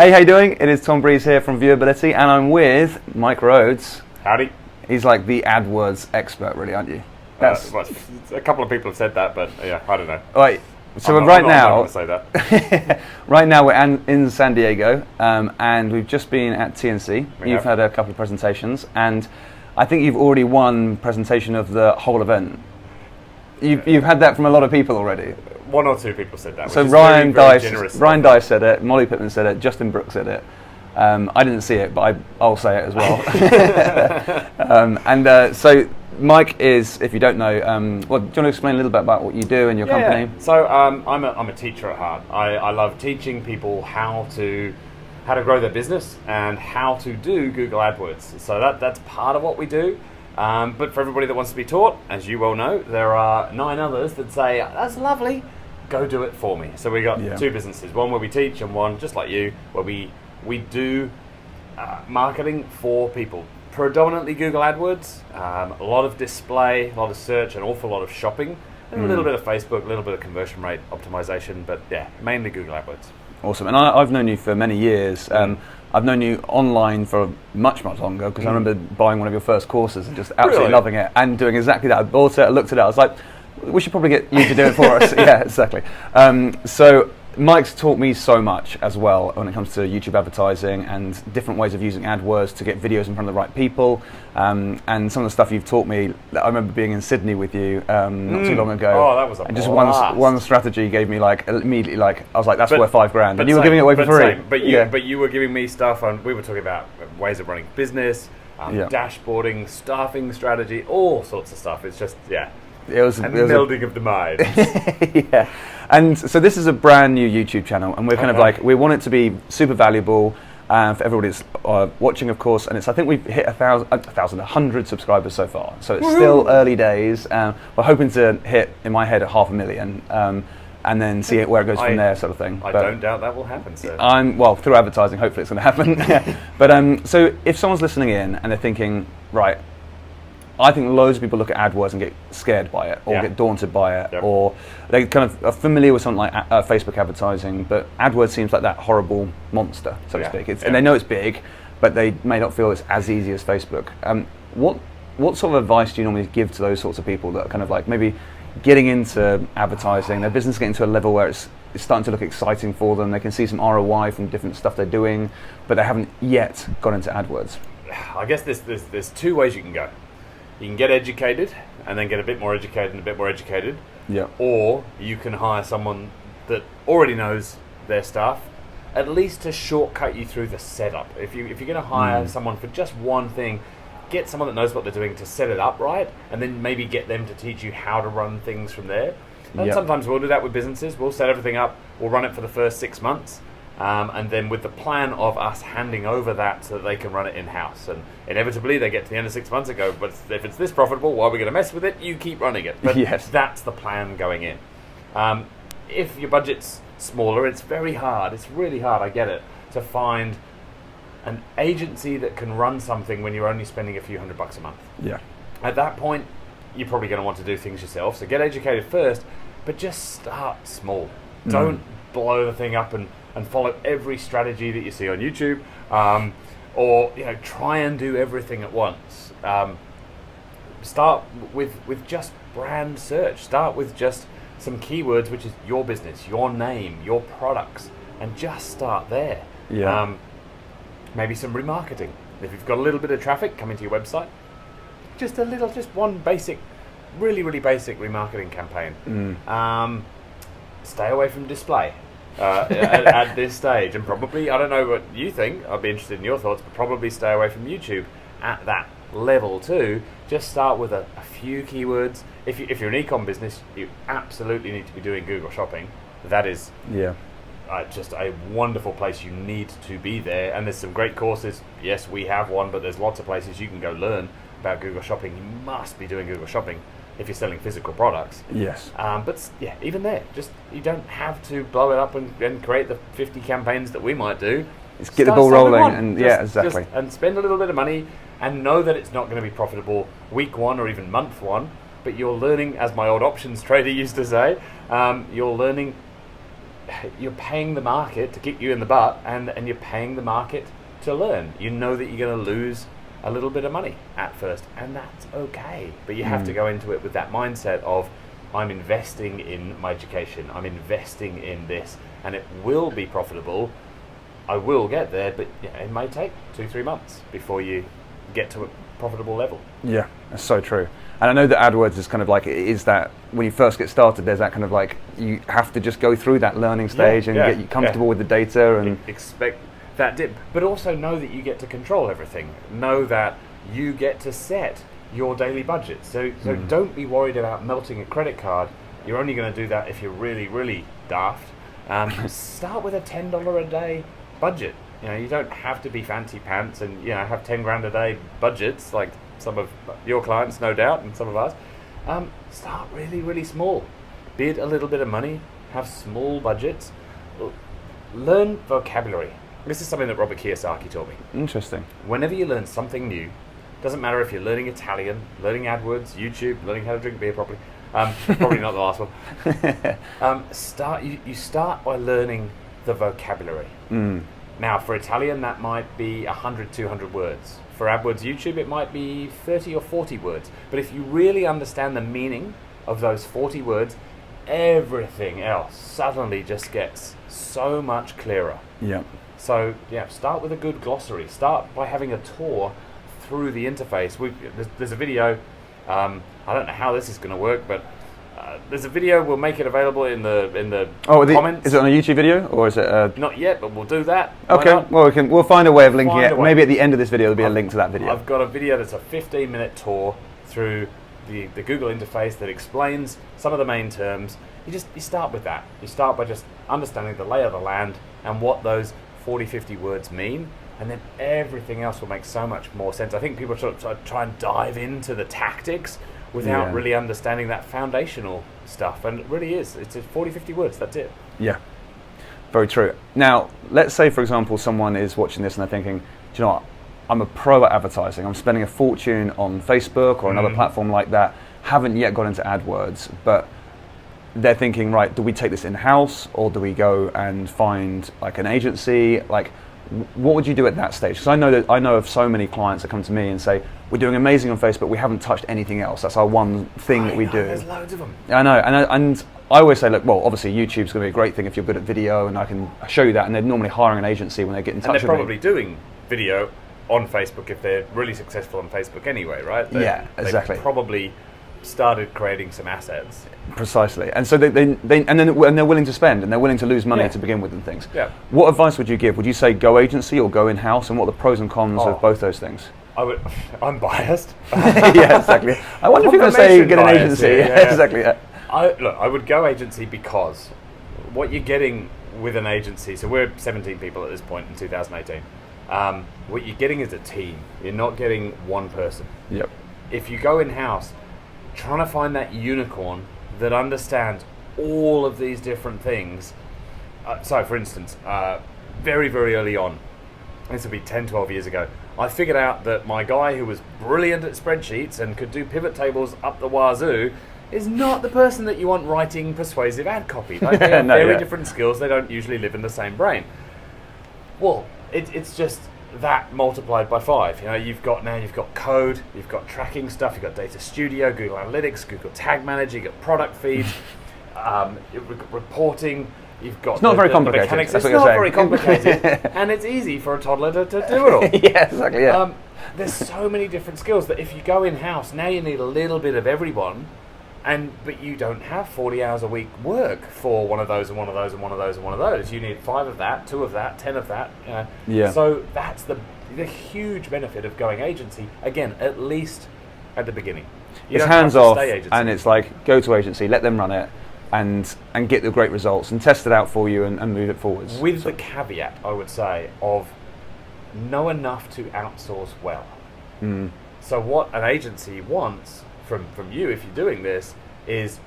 Hey, how you doing? It is Tom Breeze here from Viewability, and I'm with Mike Rhodes. Howdy. He's like the AdWords expert, really, aren't you? Well, a couple of people have said that, but yeah, I don't know. Right. So I'm right not now, going to say that. right now we're in San Diego, and we've just been at TNC. You've had a couple of presentations, and I think you've already won presentation of the whole event. You've had that from a lot of people already. One or two people said that. So which is Ryan very generous. Dice said it, Molly Pittman said it, Justin Brooks said it. I didn't see it, but I'll say it as well. So Mike is, if you don't know, do you want to explain a little bit about what you do and your company? Yeah. So I'm a teacher at heart. I love teaching people how to grow their business and how to do Google AdWords. So that's part of what we do. But for everybody that wants to be taught, as you well know, there are 9 others that say, that's lovely, go do it for me. So we got 2 businesses, one where we teach and one, just like you, where we do marketing for people. Predominantly Google AdWords, a lot of display, a lot of search, an awful lot of shopping, and a little bit of Facebook, a little bit of conversion rate optimization, but yeah, mainly Google AdWords. Awesome. And I've known you for many years. I've known you online for much, much longer, because I remember buying one of your first courses and just absolutely loving it and doing exactly that. I bought it, I looked at it, I was like, we should probably get you to do it for us. Yeah, exactly. So Mike's taught me so much as well when it comes to YouTube advertising and different ways of using AdWords to get videos in front of the right people. And some of the stuff you've taught me, I remember being in Sydney with you not too long ago. Oh, that was a And just blast. one strategy gave me immediately I was like, that's worth $5,000. And you were giving it away for free. But you were giving me stuff on, we were talking about ways of running business, dashboarding, staffing strategy, all sorts of stuff. It's just, it was melding of the mind. Yeah. And so this is a brand new YouTube channel, and we're kind of we want it to be super valuable for everybody that's watching, of course. And I think we've hit 100 subscribers so far. So it's still early days. We're hoping to hit, in my head, at 500,000. And then see where it goes from there, sort of thing. I don't doubt that will happen, sir. Through advertising, hopefully it's going to happen. But so if someone's listening in and they're thinking, right, I think loads of people look at AdWords and get scared by it, or get daunted by it, or they kind of are familiar with something like Facebook advertising, but AdWords seems like that horrible monster, so to speak. And they know it's big, but they may not feel it's as easy as Facebook. What sort of advice do you normally give to those sorts of people that are kind of like maybe getting into advertising, their business getting to a level where it's starting to look exciting for them, they can see some ROI from different stuff they're doing, but they haven't yet got into AdWords? I guess there's 2 ways you can go. You can get educated and then get a bit more educated and a bit more educated. Yeah. Or you can hire someone that already knows their stuff, at least to shortcut you through the setup. If you're going to hire someone for just one thing, get someone that knows what they're doing to set it up right, and then maybe get them to teach you how to run things from there. And sometimes we'll do that with businesses. We'll set everything up, we'll run it for the first 6 months, and then with the plan of us handing over that so that they can run it in-house. And inevitably they get to the end of 6 months and go, but if it's this profitable, why are we going to mess with it? You keep running it. But that's the plan going in. If your budget's smaller, it's very hard. It's really hard, I get it, to find an agency that can run something when you're only spending a few $100 a month. Yeah. At that point, you're probably going to want to do things yourself. So get educated first, but just start small. Don't blow the thing up and follow every strategy that you see on YouTube, or try and do everything at once. Start with just brand search. Start with just some keywords, which is your business, your name, your products, and just start there. Yeah. Maybe some remarketing. If you've got a little bit of traffic coming to your website, just one basic, really, really basic remarketing campaign. Stay away from display at this stage, and probably, I don't know what you think, I'd be interested in your thoughts, but probably stay away from YouTube at that level too. Just start with a few keywords. If you're an e-com business, you absolutely need to be doing Google Shopping. That is just a wonderful place. You need to be there, and there's some great courses. Yes, we have one, but there's lots of places you can go learn about Google Shopping. You must be doing Google Shopping if you're selling physical products. Yes. But even there, you don't have to blow it up and create the 50 campaigns that we might do. Just get the ball rolling, and exactly. And spend a little bit of money, and know that it's not going to be profitable week 1 or even month 1, but you're learning, as my old options trader used to say, you're learning you're paying the market to kick you in the butt, and you're paying the market to learn. You know that you're going to lose a little bit of money at first, and that's okay. But you have to go into it with that mindset of, I'm investing in my education, I'm investing in this, and it will be profitable. I will get there, but it may take 2-3 months before you get to a profitable level. Yeah, that's so true. And I know that AdWords is kind of like, it is that when you first get started, there's that kind of like, you have to just go through that learning stage and get you comfortable with the data and expect that dip, but also know that you get to control everything. Know that you get to set your daily budget. So don't be worried about melting a credit card. You're only going to do that if you're really, really daft. Start with a $10 a day budget. You don't have to be fancy pants and have 10 grand a day budgets like some of your clients, no doubt, and some of ours. Start really, really small. Bid a little bit of money. Have small budgets. Learn vocabulary. This is something that Robert Kiyosaki taught me. Interesting. Whenever you learn something new, doesn't matter if you're learning Italian, learning AdWords, YouTube, learning how to drink beer properly. Probably not the last one. You start by learning the vocabulary. Now, for Italian, that might be 100, 200 words. For AdWords YouTube, it might be 30 or 40 words. But if you really understand the meaning of those 40 words, everything else suddenly just gets so much clearer. Yeah. So, start with a good glossary. Start by having a tour through the interface. There's a video, I don't know how this is going to work, but there's a video. We'll make it available in the comments. Is it on a YouTube video or is it? Not yet, but we'll do that. Okay. Well, we'll find a way of linking it. Maybe at the end of this video there'll be a link to that video. I've got a video that's a 15-minute tour through the Google interface that explains some of the main terms. You start with that. You start by just understanding the lay of the land and what those 40, 50 words mean, and then everything else will make so much more sense. I think people try and dive into the tactics without really understanding that foundational stuff, and it really is. It's 40, 50 words, that's it. Yeah, very true. Now, let's say, for example, someone is watching this and they're thinking, do you know what, I'm a pro at advertising, I'm spending a fortune on Facebook or another platform like that, haven't yet got into AdWords, but they're thinking, right, do we take this in-house or do we go and find like an agency? Like, what would you do at that stage? Because I know of so many clients that come to me and say, we're doing amazing on Facebook, we haven't touched anything else. That's our one thing that we do. There's loads of them. I know, and I always say, look, well, obviously YouTube's going to be a great thing if you're good at video, and I can show you that. And they're normally hiring an agency when they get in touch with me. And they're probably doing video on Facebook if they're really successful on Facebook anyway, right? Exactly. They've probably started creating some assets. Precisely, and so they're willing to spend, and they're willing to lose money to begin with and things. Yeah. What advice would you give? Would you say go agency or go in-house, and what are the pros and cons of both those things? I'm biased. Yeah, exactly. I wonder if you're going to say get an agency. Yeah. Exactly. Yeah. I would go agency because what you're getting with an agency, so we're 17 people at this point in 2018. What you're getting is a team. You're not getting one person. Yep. If you go in-house, trying to find that unicorn that understands all of these different things. So, for instance, very, very early on, this would be 10, 12 years ago, I figured out that my guy who was brilliant at spreadsheets and could do pivot tables up the wazoo is not the person that you want writing persuasive ad copy. Like, they have very different skills. They don't usually live in the same brain. Well, it's just that multiplied by 5. You've got code, you've got tracking stuff, you've got Data Studio, Google Analytics, Google Tag Manager, you've got product feeds, you've got reporting. You've got it's not very complicated. It's not very complicated, and it's easy for a toddler to do it all. Yeah, exactly. Yeah. There's so many different skills that if you go in house, now you need a little bit of everyone, but you don't have 40 hours a week work for one of those and one of those and one of those and one of those. You need 5 of that, 2 of that, 10 of that. Yeah. So that's the huge benefit of going agency. Again, at least at the beginning. It's hands off, and it's like go to agency, let them run it. And get the great results and test it out for you and move it forwards. With the caveat, I would say, of know enough to outsource well. So what an agency wants from you, if you're doing this, is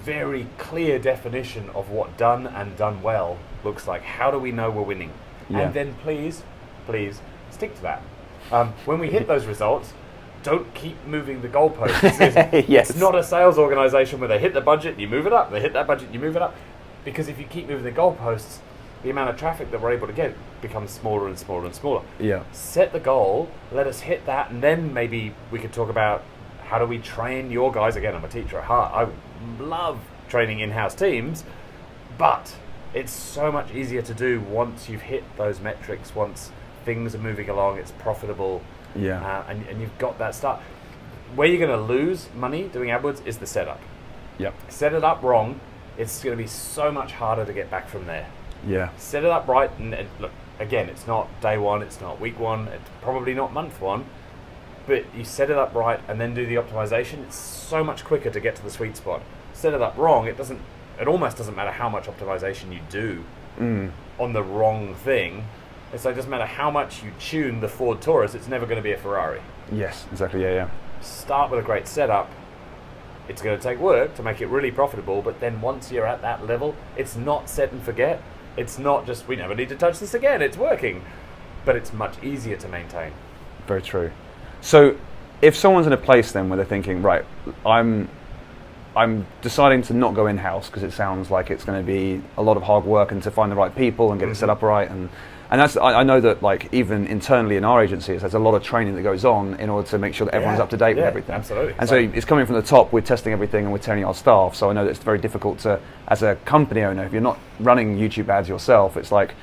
very clear definition of what done and done well looks like. How do we know we're winning? Yeah. And then please stick to that. When we hit those results, don't keep moving the goalposts. Yes. It's not a sales organization where they hit the budget, you move it up. They hit that budget, you move it up. Because if you keep moving the goalposts, the amount of traffic that we're able to get becomes smaller and smaller and smaller. Yeah. Set the goal, let us hit that, and then maybe we could talk about how do we train your guys. Again, I'm a teacher at heart. I love training in-house teams, but it's so much easier to do once you've hit those metrics, once things are moving along, it's profitable, and you've got that start. Where you're going to lose money doing AdWords is the setup. Yep. Set it up wrong, it's going to be so much harder to get back from there. Yeah. Set it up right, and look, again, it's not day one, it's not week one, it's probably not month one, but you set it up right and then do the optimization, it's so much quicker to get to the sweet spot. Set it up wrong, it almost doesn't matter how much optimization you do on the wrong thing. It's like, it doesn't matter how much you tune the Ford Taurus, it's never going to be a Ferrari. Yes, exactly, yeah. Start with a great setup. It's going to take work to make it really profitable, but then once you're at that level, it's not set and forget. It's not just, we never need to touch this again, it's working. But it's much easier to maintain. Very true. So if someone's in a place then where they're thinking, right, I'm deciding to not go in-house because it sounds like it's going to be a lot of hard work and to find the right people and get it set up right, and that's, I know that like even internally in our agencies there's a lot of training that goes on in order to make sure that everyone's up to date with everything. Absolutely. And so it's coming from the top, we're testing everything and we're telling our staff, so I know that it's very difficult to, as a company owner, if you're not running YouTube ads yourself, it's like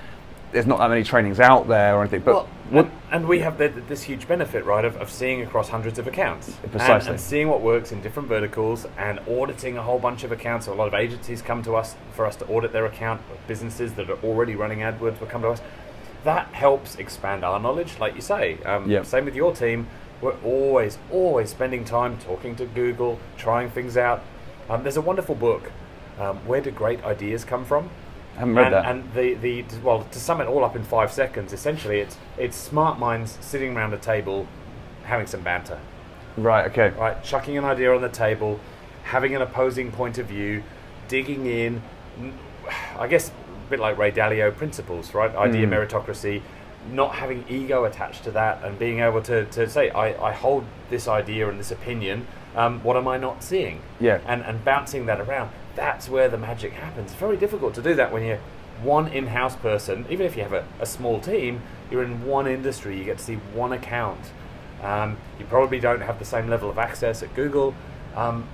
there's not that many trainings out there or anything. But and we have this huge benefit, right, of seeing across hundreds of accounts. Precisely. And seeing what works in different verticals and auditing a whole bunch of accounts. So a lot of agencies come to us for us to audit their account. Businesses that are already running AdWords will come to us. That helps expand our knowledge, like you say. Same with your team. We're always spending time talking to Google, trying things out. There's a wonderful book, Where Do Great Ideas Come From? I haven't read that. And to sum it all up in 5 seconds, essentially it's smart minds sitting around a table having some banter. Right, okay. Right, chucking an idea on the table, having an opposing point of view, digging in, I guess a bit like Ray Dalio principles, right? Idea meritocracy, not having ego attached to that and being able to say, I hold this idea and this opinion, what am I not seeing? Yeah. And bouncing that around. That's where the magic happens. It's very difficult to do that when you're one in-house person. Even if you have a small team, you're in one industry, you get to see one account. You probably don't have the same level of access at Google.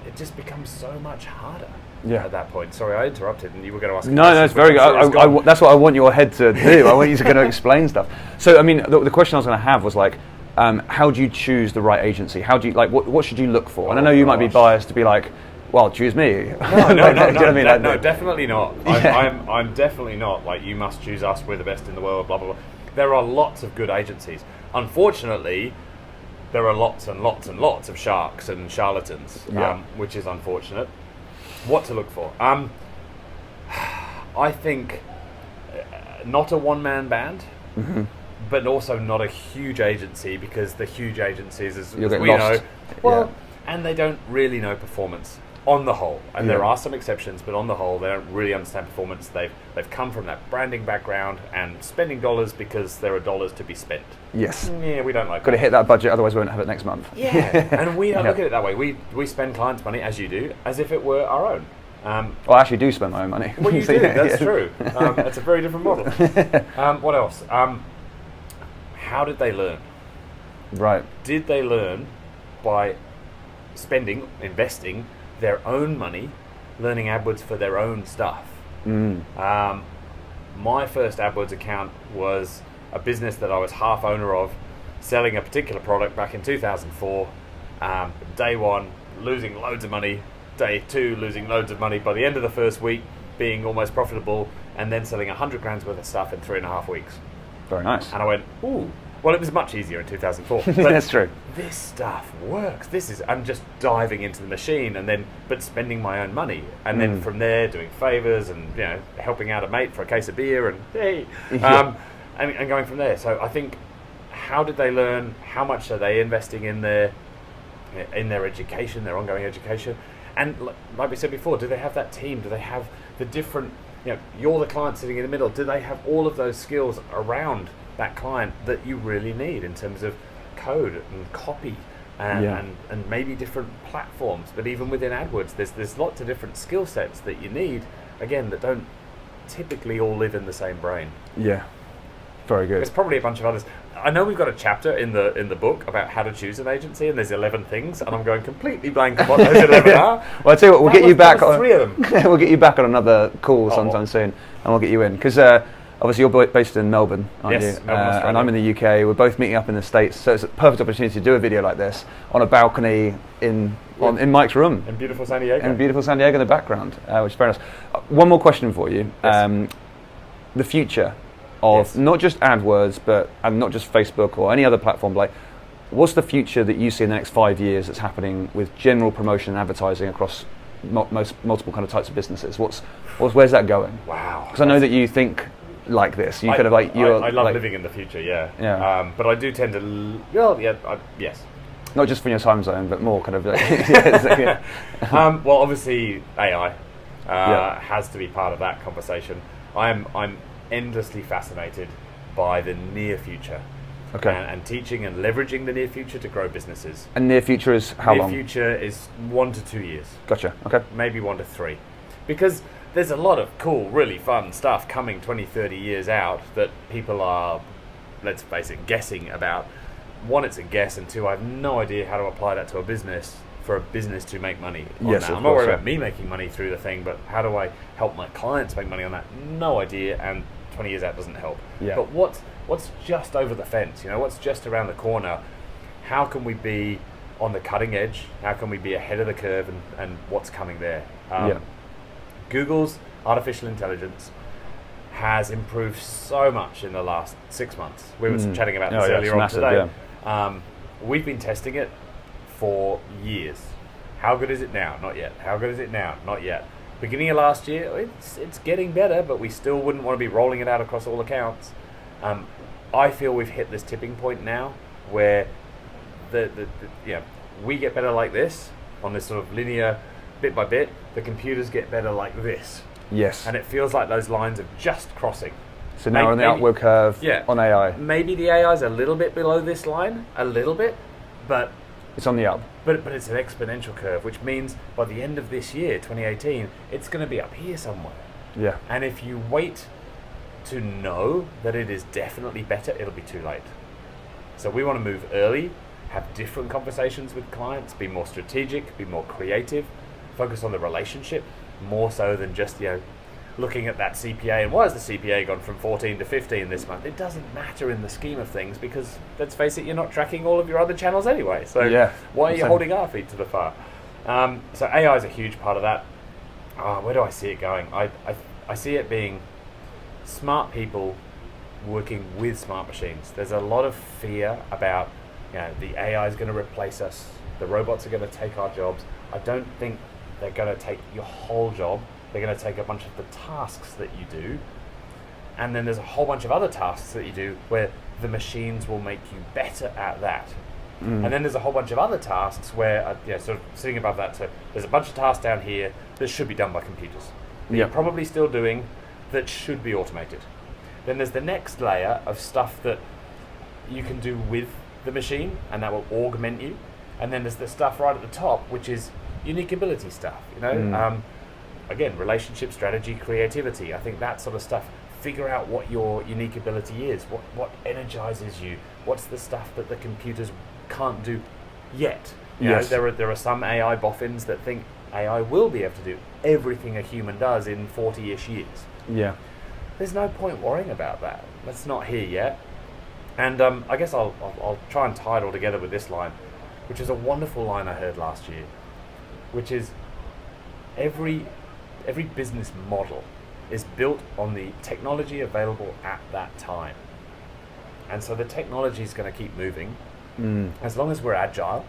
It just becomes so much harder at that point. Sorry, I interrupted and you were going to ask. No, it's very good. That's what I want your head to do. I want you to kind of explain stuff. So, I mean, the question I was going to have was like, how do you choose the right agency? How do you, like, what should you look for? And I know you might be biased to be like, well, choose me. No, definitely not. I'm definitely not like, you must choose us, we're the best in the world, blah, blah, blah. There are lots of good agencies. Unfortunately, there are lots and lots and lots of sharks and charlatans, which is unfortunate. What to look for? I think not a one-man band, but also not a huge agency, because the huge agencies, as we know, and they don't really know performance on the whole. And there are some exceptions, but on the whole, they don't really understand performance. They've come from that branding background and spending dollars because there are dollars to be spent. Yes. Yeah, we don't like that. Got to hit that budget, otherwise we won't have it next month. Yeah, and we don't look at it that way. We spend clients' money, as you do, as if it were our own. Well, I actually do spend my own money. Well, you do, that's true. That's a very different model. What else? How did they learn? Right. Did they learn by investing their own money, learning AdWords for their own stuff? My first AdWords account was a business that I was half owner of, selling a particular product back in 2004. Day one, losing loads of money. Day two, losing loads of money. By the end of the first week, being almost profitable, and then selling 100 grand's worth of stuff in 3.5 weeks. Very nice. And I went, ooh. Well, it was much easier in 2004. But that's true. This stuff works. I'm just diving into the machine, but spending my own money, and then from there doing favors and helping out a mate for a case of beer and and going from there. So I think, how did they learn? How much are they investing in their education, their ongoing education? And like we said before, do they have that team? Do they have the different? You're the client sitting in the middle. Do they have all of those skills around that client that you really need in terms of code and copy and maybe different platforms? But even within AdWords, there's lots of different skill sets that you need. again, that don't typically all live in the same brain. Yeah, very good. There's probably a bunch of others. I know we've got a chapter in the book about how to choose an agency, and there's 11 things, and I'm going completely blank on what those 11 are. Well, I tell you what, we'll get you back on 3 of them. we'll get you back on another call sometime soon, and we'll get you in because obviously you're based in Melbourne, aren't yes, you? Melbourne, and I'm in the UK. We're both meeting up in the States, so it's a perfect opportunity to do a video like this on a balcony in Mike's room in beautiful San Diego. In beautiful San Diego in the background, which is very nice. One more question for you: yes. The future of not just AdWords, and not just Facebook or any other platform. Like, what's the future that you see in the next 5 years that's happening with general promotion and advertising across multiple kind of types of businesses? Where's that going? Wow! Because I know that you think like this. You I love like, living in the future. Yeah. Yeah. But I do tend to. Yes. Not just from your time zone, but more kind of. Well, obviously AI has to be part of that conversation. I'm endlessly fascinated by the near future. Okay. And teaching and leveraging the near future to grow businesses. And near future is how long? Near future is 1 to 2 years. Gotcha. Okay. Maybe 1 to 3. Because there's a lot of cool, really fun stuff coming 20, 30 years out that people are, let's face it, guessing about. 1, it's a guess, and 2, I have no idea how to apply that to a business for a business to make money on that. I'm not worried about me making money through the thing, but how do I help my clients make money on that? No idea, and 20 years out doesn't help. Yeah. But what's just over the fence? What's just around the corner? How can we be on the cutting edge? How can we be ahead of the curve, and what's coming there? Google's artificial intelligence has improved so much in the last 6 months. We were chatting about this earlier on today. Yeah. We've been testing it for years. How good is it now? Not yet. How good is it now? Not yet. Beginning of last year, it's getting better, but we still wouldn't want to be rolling it out across all accounts. I feel we've hit this tipping point now where we get better like this on this sort of linear, bit by bit. The computers get better like this. Yes. And it feels like those lines are just crossing. So now we're on the upward curve on AI. Maybe the AI is a little bit below this line, a little bit, but it's on the up. But it's an exponential curve, which means by the end of this year, 2018, it's going to be up here somewhere. Yeah. And if you wait to know that it is definitely better, it'll be too late. So we want to move early, have different conversations with clients, be more strategic, be more creative, focus on the relationship more so than just looking at that CPA and why has the CPA gone from 14 to 15 this month? It doesn't matter in the scheme of things because, let's face it, you're not tracking all of your other channels anyway. So why are you holding our feet to the fire? So AI is a huge part of that. Where do I see it going? I see it being smart people working with smart machines. There's a lot of fear about the AI is going to replace us. The robots are going to take our jobs. I don't think they're going to take your whole job. They're going to take a bunch of the tasks that you do, and then there's a whole bunch of other tasks that you do where the machines will make you better at that. And then there's a whole bunch of other tasks where, sort of sitting above that, so there's a bunch of tasks down here that should be done by computers. You're probably still doing that should be automated. Then there's the next layer of stuff that you can do with the machine, and that will augment you. And then there's the stuff right at the top, which is unique ability stuff, Again, relationship, strategy, creativity. I think that sort of stuff. Figure out what your unique ability is. What energizes you. What's the stuff that the computers can't do yet? There are some AI boffins that think AI will be able to do everything a human does in 40-ish years. Yeah. There's no point worrying about that. That's not here yet. And I guess I'll try and tie it all together with this line, which is a wonderful line I heard last year, which is every business model is built on the technology available at that time. And so the technology is going to keep moving. As long as we're agile,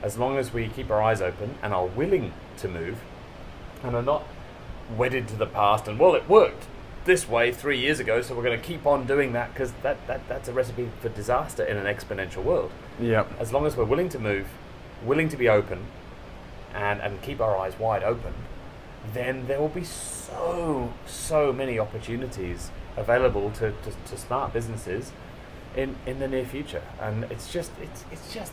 as long as we keep our eyes open and are willing to move and are not wedded to the past and, well, it worked this way 3 years ago, so we're going to keep on doing that because that's a recipe for disaster in an exponential world. Yeah. As long as we're willing to move, willing to be open, and keep our eyes wide open, then there will be so many opportunities available to smart businesses in the near future, and it's just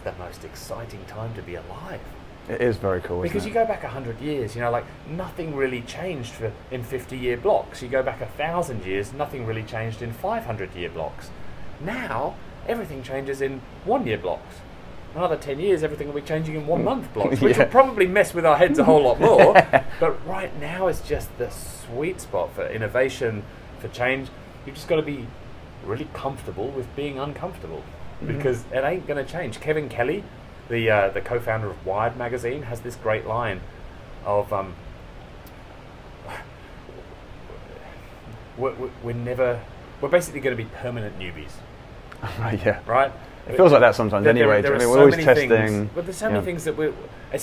the most exciting time to be alive. It is very cool. Because you go back 100 years, you know, like nothing really changed in 50-year blocks. You go back 1,000 years, nothing really changed in 500-year blocks. Now, everything changes in 1-year blocks. Another 10 years, everything will be changing in 1-month blocks, which will probably mess with our heads a whole lot more. But right now is just the sweet spot for innovation, for change. You've just got to be really comfortable with being uncomfortable, because it ain't going to change. Kevin Kelly, the co-founder of Wired magazine, has this great line of we're basically going to be permanent newbies. Yeah. Right? It feels like that sometimes anyway. There I mean, so we're always many testing. Things, but there's so many things that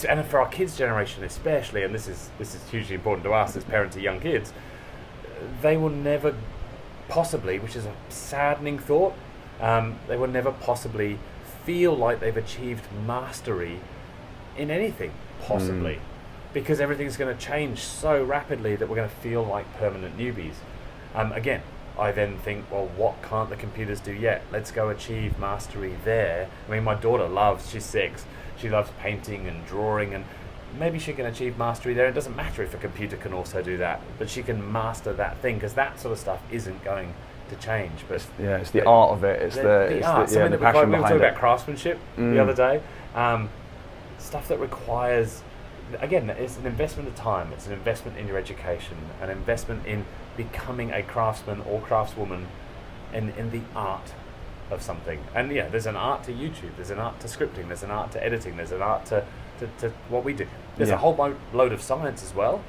and for our kids' generation especially, and this is hugely important to us as parents of young kids, they will never possibly, which is a saddening thought, they will never possibly feel like they've achieved mastery in anything, possibly. Because everything's going to change so rapidly that we're going to feel like permanent newbies. Again, I then think, well, what can't the computers do yet? Let's go achieve mastery there. I mean, my daughter she's 6, she loves painting and drawing, and maybe she can achieve mastery there. It doesn't matter if a computer can also do that, but she can master that thing, because that sort of stuff isn't going to change. But it's the art of it. It's the art. The passion behind it. We were talking it. about craftsmanship the other day. Stuff that requires, again, it's an investment of time. It's an investment in your education, an investment in becoming a craftsman or craftswoman in the art of something. And yeah, there's an art to YouTube, there's an art to scripting, there's an art to editing, there's an art to what we do. There's a whole load of science as well,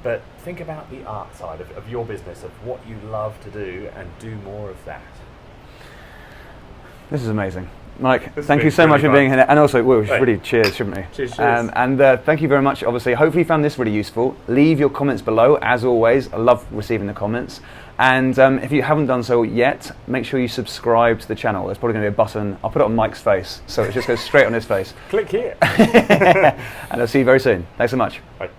but think about the art side of your business, of what you love to do, and do more of that. This is amazing. Mike, thank you so much for being here. And also, we should really cheers, shouldn't we? Cheers. And thank you very much. Obviously, hopefully you found this really useful. Leave your comments below, as always. I love receiving the comments. And if you haven't done so yet, make sure you subscribe to the channel. There's probably going to be a button. I'll put it on Mike's face, so it just goes straight on his face. Click here. And I'll see you very soon. Thanks so much. Bye.